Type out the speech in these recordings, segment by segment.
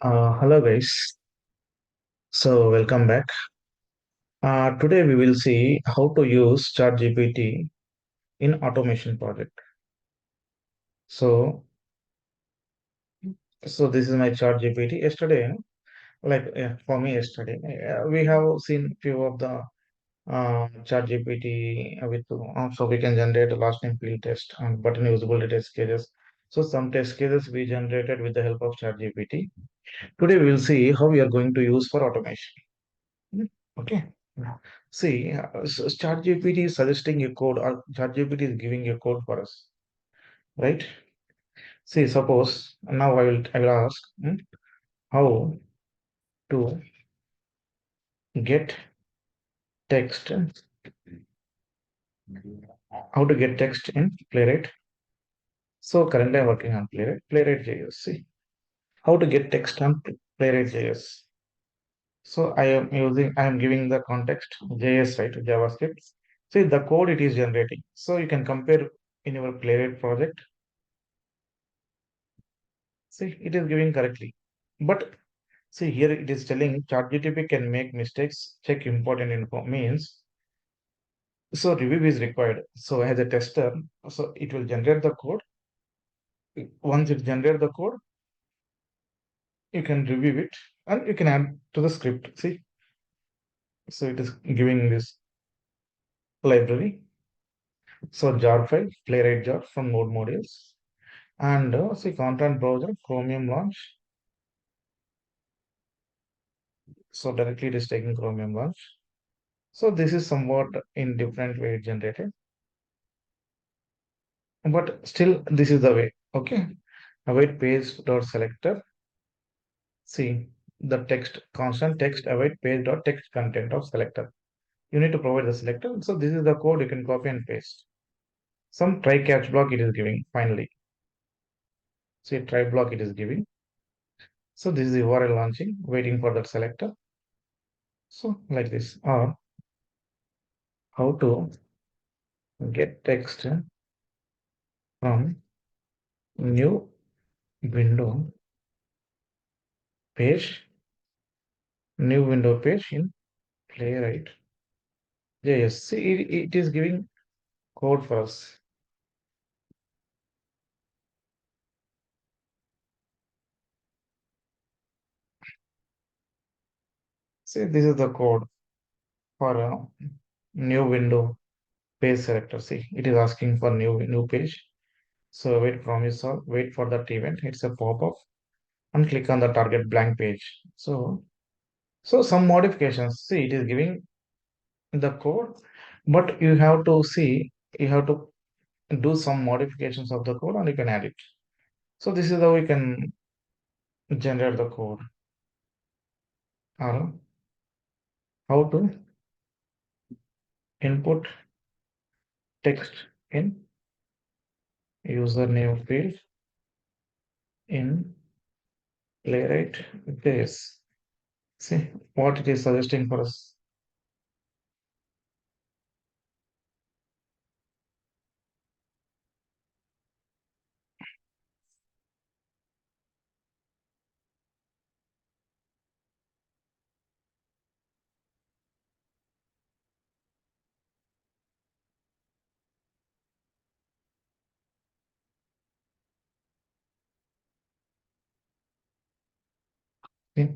Hello guys. So welcome back. Today we will see how to use ChatGPT in automation project. So so this is my ChatGPT. Yesterday, for me yesterday, we have seen few of the ChatGPT with so we can generate a last name field test and button usability test cases. So some test cases we generated with the help of ChatGPT. Today we will see how we are going to use for automation. Mm, Okay. Yeah. See, ChatGPT is suggesting a code, or ChatGPT is giving a code for us, right? See, suppose now I will ask how to get text, how to get text in Playwright. So currently I'm working on Playwright JS. See, how to get text on Playwright JS. So I am giving the context JS, right? JavaScript. See the code it is generating. So you can compare in your Playwright project. See, it is giving correctly. But see here it is telling ChatGPT can make mistakes, check important info means so review is required. So as a tester, so it will generate the code. Once it generate the code, you can review it and you can add to the script. See, so it is giving this library. So jar file, playwright jar from node modules. And see content browser, Chromium launch. So directly it is taking Chromium launch. So this is somewhat in different way generated. But still this is the way. Okay. Await page dot selector. See the text constant text await page dot text content of selector. You need to provide the selector. So this is the code you can copy and paste. Some try catch block it is giving finally. See try block it is giving. So this is the URL launching, waiting for that selector. So like this. Or how to get text from new window page, new window page in Playwright. Yes, see it is giving code for us. See this is the code for a new window page selector. See it is asking for new page. So wait promise or wait for that event. It's a pop-up and click on the target blank page. So some modifications. See it is giving the code, but you have to see you have to do some modifications of the code and you can add it. So this is how we can generate the code or how to input text in username field in playwright this. See what it is suggesting for us. See,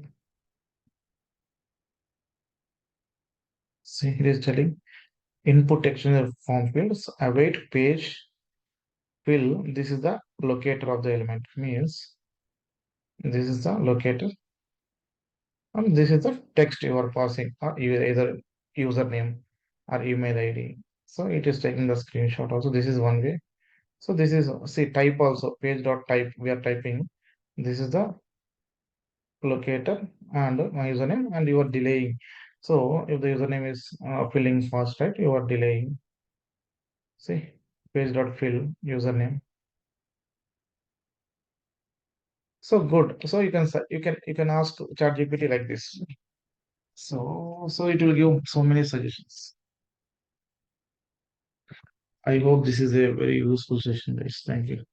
see it is telling input text in the form fields await page fill. This is the locator of the element means this is the locator and this is the text you are passing or either username or email ID. So it is taking the screenshot also. This is one way. So this is see type also page dot type we are typing. This is the locator and my username and you are delaying. So if the username is filling fast, right? You are delaying. See page dot fill username. So good. So you can ask ChatGPT like this. So it will give so many suggestions. I hope this is a very useful session, guys. Thank you.